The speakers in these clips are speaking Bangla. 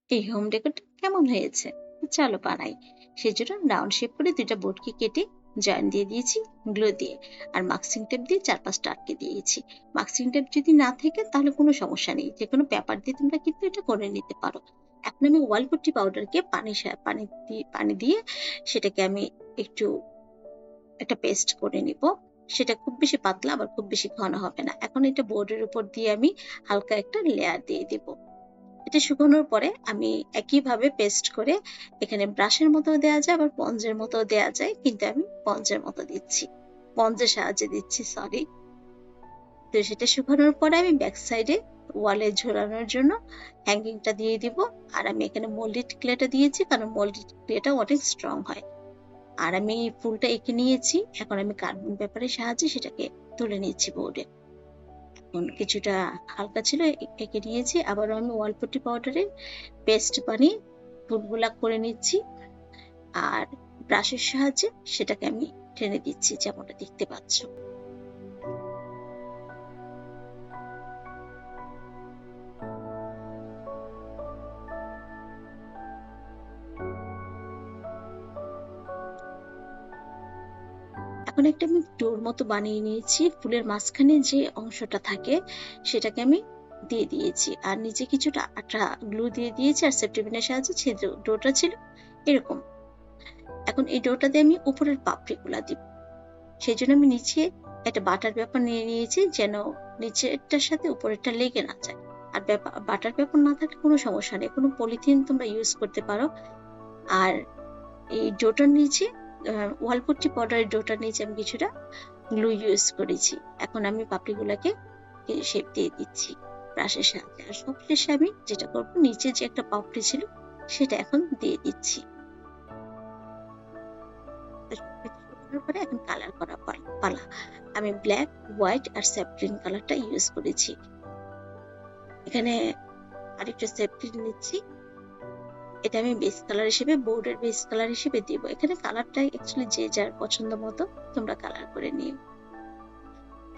এই হোম ডেকোরটা কেমন হয়েছে? চলো বানাই। সেজন্য রাউন্ড শেপ করে 2টা বোর্ডকে কেটে জয়েন দিয়ে দিয়েছি গ্লু দিয়ে, আর মাস্কিং টেপ দিয়ে 4-5টা আটকে দিয়েছি। মাস্কিং টেপ যদি না থাকে তাহলে কোনো সমস্যা নেই, যে কোনো পেপার দিয়ে তোমরা কিন্তু এটা করে নিতে পারো। এখন আমি ওয়াল পুট্টি পাউডারকে পানি দিয়ে সেটাকে আমি একটু একটা পেস্ট করে নিব। সেটা খুব বেশি পাতলা আবার খুব বেশি ঘন হবে না। এখন এটা বোর্ডের উপর দিয়ে আমি হালকা একটা লেয়ার দিয়ে দিব। এটা শুকানোর পরে আমি একইভাবে পেস্ট করে এখানে ব্রাশের মতো দেওয়া যায়, আবার স্পঞ্জের মতো দেওয়া যায়, কিন্তু আমি স্পঞ্জের মতো দিচ্ছি, স্পঞ্জের সাহায্যে দিচ্ছি, সরি। তো সেটা শুকানোর পরে আমি ব্যাক সাইডে ওয়ালে ঝোলানোর জন্য হ্যাঙ্গিংটা দিয়ে দিব। আর আমি এখানে মোল্ডেড ক্লেটা দিয়েছি, কারণ মোল্ডেড ক্লেটা অনেক স্ট্রং হয়। আর আমি ফুলটা এঁকে নিয়েছি, এখন আমি কার্বন পেপারের সাহায্যে সেটাকে তুলে নিচ্ছি বোর্ডে। কিছুটা হালকা ছিল, এঁকে নিয়েছি। আবারও আমি ওয়াল পুট্টি পাউডারের পেস্ট বানিয়ে ফুলগুলা করে নিচ্ছি, আর ব্রাশের সাহায্যে সেটাকে আমি টেনে দিচ্ছি, যেমনটা দেখতে পাচ্ছ। এখন একটা আমি ডোর মতো বানিয়ে নিয়েছি, ফুলের মাঝখানে যে অংশটা থাকে সেটাকে আমি দিয়ে দিয়েছি, আর নিচে কিছুটা আঠা গ্লু দিয়ে দিয়েছি, আর সেফটি পিনের সাহায্যে যে ডোটা ছিল এরকম। এখন এই ডোটা দিয়ে আমি উপরের পাপড়িগুলা দিব। সেই জন্য আমি নিচে একটা বাটার পেপার নিয়ে নিয়েছি, যেন নিচেরটার সাথে উপরেরটা লেগে না যায়। আর বাটার পেপার না থাকলে কোনো সমস্যা নেই, কোনো পলিথিন তোমরা ইউজ করতে পারো। আর এই ডোটার নিচে ওয়াল পুট্টি পাউডারের ডোটার নিচে আমি কিছুটা গ্লু ইউজ করেছি। এখন আমি পাপড়িগুলোকে শেপ দিয়ে দিচ্ছি ব্রাশের সাহায্যে। আর সবশেষে আমি যেটা করবো, নিচে যে একটা পাপড়ি ছিল সেটা এখন দিয়ে দিচ্ছি। পরে এখন কালার করা পালা। আমি ব্ল্যাক, হোয়াইট আর স্যাফ্রন কালারটা ইউজ করেছি। এখানে আরেকটু স্যাফ্রন নিচ্ছি, এটা আমি বেস কালার হিসেবে, বোর্ডের বেস কালার হিসেবে দিব। এখানে কালারটা অ্যাকচুয়ালি যে যার পছন্দ মতো তোমরা কালার করে নিও।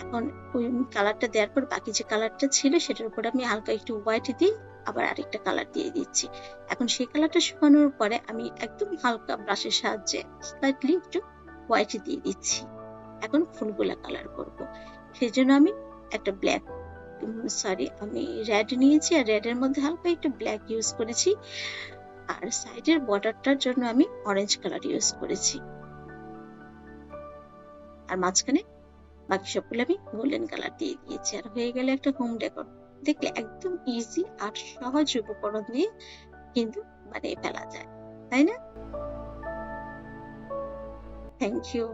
এখন ওই কালারটা দেওয়ার পর বাকি যে কালারটা ছিল সেটার উপর আমি হালকা একটু হোয়াইট দিয়ে আবার আরেকটা কালার দিয়ে দিচ্ছি। এখন সেই কালারটা শুকানোর পরে আমি একদম হালকা ব্রাশের সাহায্যে স্লাইটলি একটু হোয়াইট দিয়ে দিচ্ছি। এখন ফুলগুলা কালার করব, সেই জন্য আমি একটা ব্ল্যাক, আমি রেড নিয়েছি, আর রেড এর মধ্যে হালকা একটু ব্ল্যাক ইউজ করেছি, আর সাইডের বর্ডারটার জন্য আমি অরেঞ্জ কালার ইউজ করেছি, আর মাঝখানে বাকি সবগুলো আমি গোল্ডেন কালার দিয়ে দিয়েছি। আর হয়ে গেলে একটা হোম ডেকোর। দেখলে একদম ইজি আর সহজ উপকরণ দিয়ে কিন্তু বানিয়ে ফেলা যায়, তাই না? Thank you.